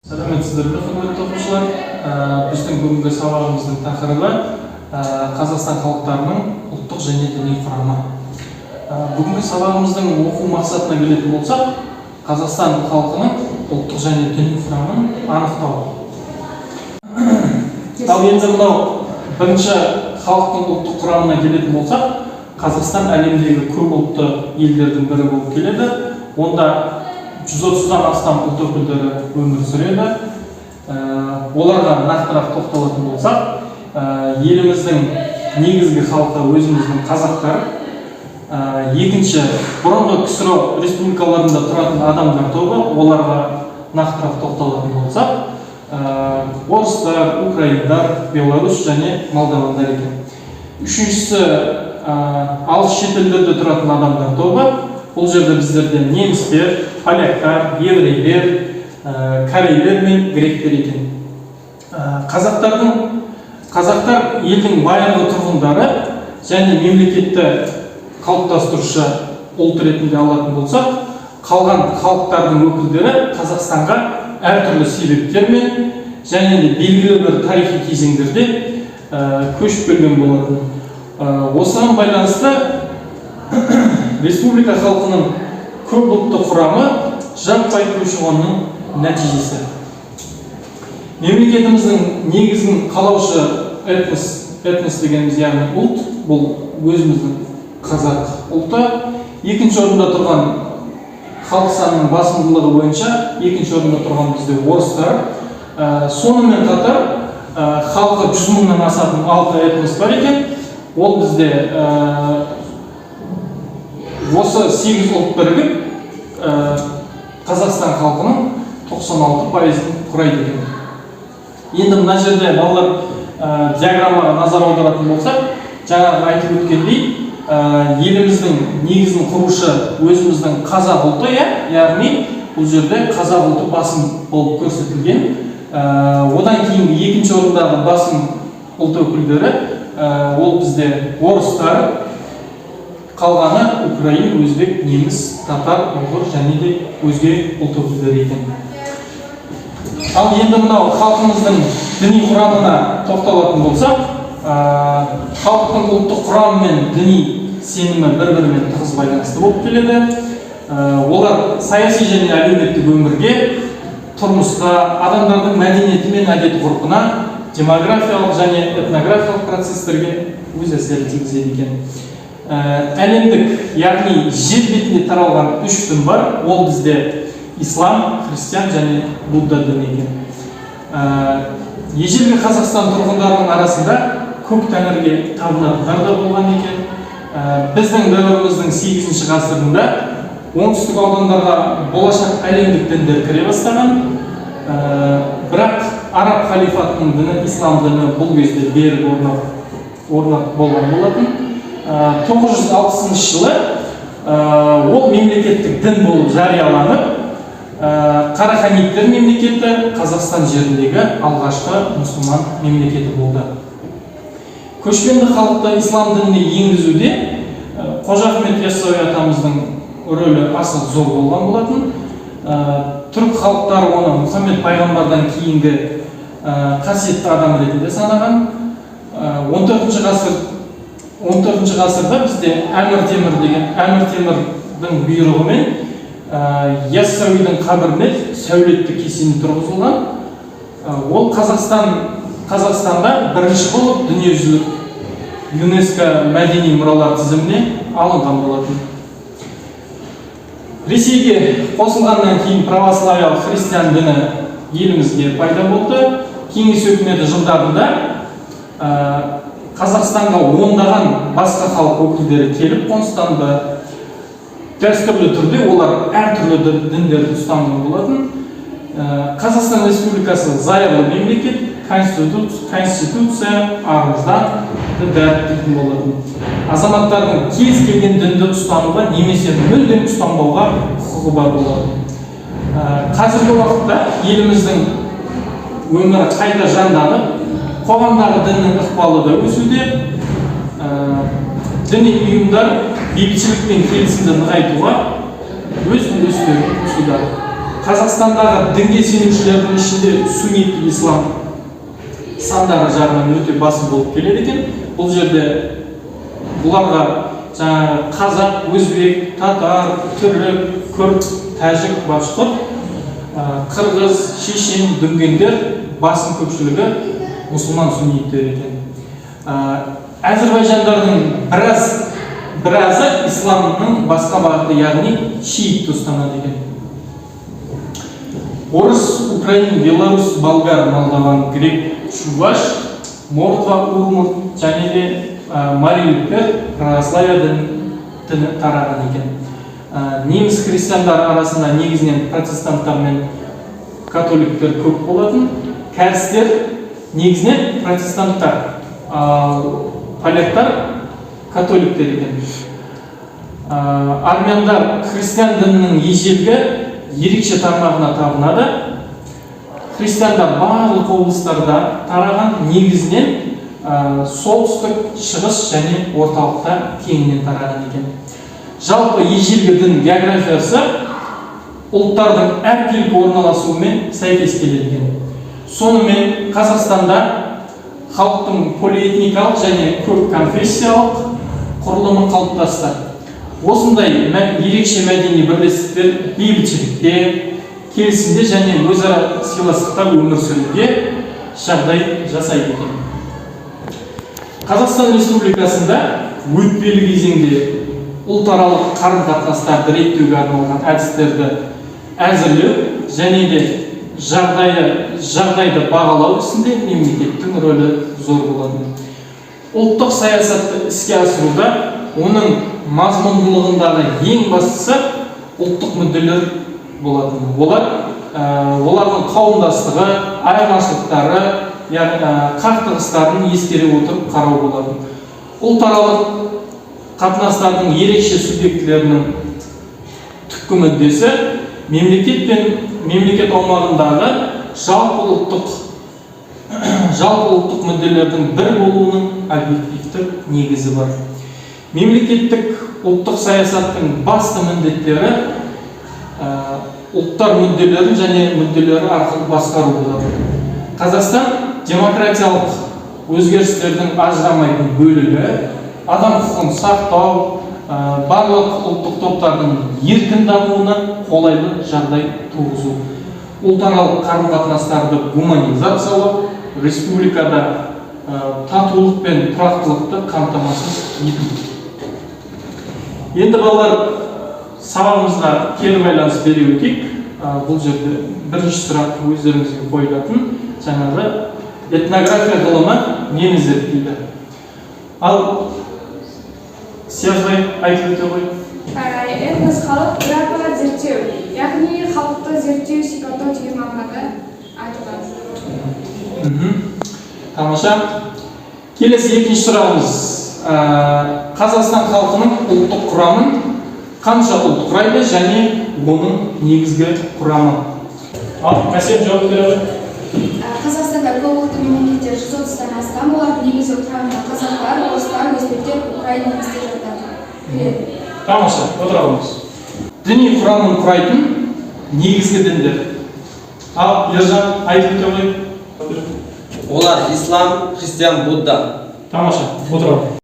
Сәлеметсіздер ме, құрметті оқушылар? Біздің бүгінгі сабағымыздың тақырыбы Қазақстан халықтарының ұлттық және діни құрамы. Бүгінгі сабағымыздың оқу мақсатына келетін болсақ, Қазақстан халқының ұлттық және діни құрамын анықтау. Ал енді мынау бірінші халықтың ұлттық құрамына келетін болсақ, Қазақстан әлемдегі көп ұлтты елдердің бірі болып келеді. Онда 130-дан астам ұлт өкілдері өмір сүреді. Оларға нақтырақ тоқталатын болсақ, еліміздің негізгі халқы өзіміздің қазақтар. Екінші, бұрынғы КСР республикаларында тұратын адамдар тобы, оларға нақтырақ тоқталатын болсақ, орыстар, украиндар, белорус және молдавандар екен. Үшіншісі, алыс шетелдерде тұратын адамдар тобы. Бұл жерде біздерде немістер, поляктар, еврейлер, корейлер мен гректер екен. Қазақтар елдің байырғы тұрғындары және мемлекетті қалыптастырушы ұлт ретінде алатын болсақ, қалған халықтардың өкілдері Қазақстанға әртүрлі себептермен және белгілі бір тарихи кезеңдерде көшіп келген болатын. Осыған байланысты республика халқының көп ұлтты құрамы жаппай көші-қонның нәтижесі. Мемлекетіміздің негізін қалаушы этнос дегеніміз, яғни ұлт, бұл өзіміздің қазақ ұлты. Екінші орында тұрған халық санының басымдылығы бойынша екінші орында тұрған бізде орыстар. Сонымен қатар халқы 100 мыңнан асатын 6 этнос бар екен. Ол бізде осы 8 ұлт бірігіп Қазақстан халқының 96%-ын құрайды екен. Енді мына жерде балалар диаграммаға назар аударатын болсақ, жаңағы айтып өткендей, еліміздің негізін құрушы өзіміздің қазақ ұлты, яғни бұл жерде қазақ ұлты басым болып көрсетілген. Одан кейінгі екінші орындағы басым ұлт өкілдері ол бізде орыстар, қалғаны украин, өзбек, неміс, татар, ұйғыр және де өзге ұлт өкілдері екен. Ал енді мынау халқымыздың діни құрамына тоқталатын болсақ, халықтың ұлттық құрамы мен діни сенімі бір-бірімен тығыз байланысты болып келеді. Олар саяси және әлеуметтік өмірге, тұрмысқа, адамдардың мәдениеті мен әдет-ғұрпына, демографиялық және этнографиялық процестерге өз әсерін тигізеді екен. Әлемдік, яғни жер бетінде таралған 3 дін бар. Ол бізде ислам, христиан және будда діні екен. Ежелгі Қазақстан тұрғындарының арасында көк тәңірге табынатындар да болған екен. Біздің дәуіріміздің 8-ші ғасырында оңтүстік аудандарға болашақ әлемдік діндер кіре бастаған. Бірақ араб халифатының діні, ислам діні бұл кезде берік орнап болған болатын. 960 жылы ол мемлекеттік дін болып жарияланып, Қараханиттер мемлекеті Қазақстан жеріндегі алғашқы мұсылман мемлекеті болды. Көшпенді халықты ислам дініне енгізуде Қожа Ахмет Яссауи атамыздың рөлі аса зор болған болатын. Түрік халықтары оны Мұхаммед пайғамбардан кейінгі қасиетті адам ретінде санаған. 14 ғасырда бізде Әмір Темірдің бұйрығымен Яссауидің қабіріне сәулетті кесене тұрғызылған. Ол Қазақстанда бірінші болып дүниежүзілік ЮНЕСКО мәдени мұралар тізіміне алынған болатын. Ресейге қосылғаннан кейін православиялық христиан діні елімізге пайда болды. Кеңес өкіметі жылдарында Қазақстанға ондаған басқа халық өкілдері келіп қоныстанды. Дәстүрлі түрде олар әртүрлі діндерді ұстанған болатын. Қазақстан Республикасы зайырлы мемлекет, конституция, ар-ождан дәріптейтін болатын. Азаматтардың кез келген дінді ұстануға немесе мүлдем ұстанбауға құқығы бар болатын. Қазіргі уақытта еліміздің өмірі қайта жанданып, қоғамдағы діннің ықпалы да өсуде. Діни ұйымдар бейбітшілік пен келісімді нығайтуға өз үлестерін қосуда. Қазақстандағы дінге сенушілердің ішінде суннит ислам сандары жағынан өте басым болып келеді екен. Бұл жерде бұларға жаңағы қазақ, өзбек, татар, түрік, күрд, тәжік, башқұрт, қырғыз, шешен, дүнгендер басым көпшілігі мұсылман сунниттер екен. Әзірбайжандардың біразы исламның басқа бағыты, яғни шиитті ұстанады екен. Орыс, украин, белорус, болгар, молдаван, грек, чуваш, мордва, урмурт және де мариліктер православия діні тараған екен. Неміс христиандар арасында негізінен протестанттар мен католиктер көп болатын. Кәрістер негізінен протестанттар, поляктар католиктер екен. Армяндар христиан дінінің ежелгі ерекше тармағына табынады. Христиандар барлық облыстарда тараған, негізінен солтүстік, шығыс және орталықта кеңінен тараған екен. Жалпы ежелгі дін географиясы ұлттардың әркелкі орналасуымен сәйкес келеді екен. Сонымен Қазақстанда халықтың полиэтникалық және көп конфессиялық құрылымы қалыптасты. Осындай ерекше мәдени бірлестіктер бейбітшілікте, келісімде және өзара сыйластықта өмір сүруге жағдай жасайды екен. Қазақстан Республикасында өтпелі кезеңде ұлтаралық қарым-қатынастарды реттеуге арналған әдістерді әзірлеу және де жағдайды бағалау ісінде мемлекеттің рөлі зор болады. Ұлттық саясатты іске асыруда оның мазмұндылығындағы ең бастысы ұлттық мүдделер болады. Олардың қауымдастығы, айырмашылықтары, қақтығыстарын ескере отырып қарау болады. Ұлтаралық қатынастардың ерекше субъектілерінің түпкі мүддесі мемлекет пен мемлекет аумағындағы жалпы ұлттық мүдделердің бір болуының объективті негізі бар. Мемлекеттік ұлттық саясаттың басты міндеттері ұлттар мүдделерін және мүдделері арқылы басқару болады. Қазақстан демократиялық өзгерістердің ажырамайтын бөлігі, адам құқығын сақтау, барлық ұлттық топтардың еркін дамуына қолайлы жағдай туғызу, ұлтаралық қарым-қатынастарды гуманизациялау, республикада татулық пен тұрақтылықты қамтамасыз ету. Енді балалар, сабағымызға кері байланыс бере өтейік. Бұл жерде бірінші сұрақ өздеріңізге қойылатын, жаңағы этнография ғылымы нені зерттейді? Ал Сиязбай айтып өте ғой. Этнос халық графия зерттеу, яғни халықты зерттеу, сипаттау деген мағынада айтылады. Тамаша. Келесі екінші сұрағымыз. Қазақстан халқының ұлттық құрамын қанша ұлт құрайды және оның негізгі құрамы? Мәселен жауап бере ғой. Қазақстанда көп ұлтты мемлекеттер 130-тан астам, олардың негізгі құрамына қазақтар, орыстар, өзбектер, украин немістер жатады. Тамаша, отыра қалыңыз. Діни құрамын құрайтын негізгі діндер. Ал Ержан айтып өте ғой. Олар ислам, христиан, будда. Тамаша, отыра.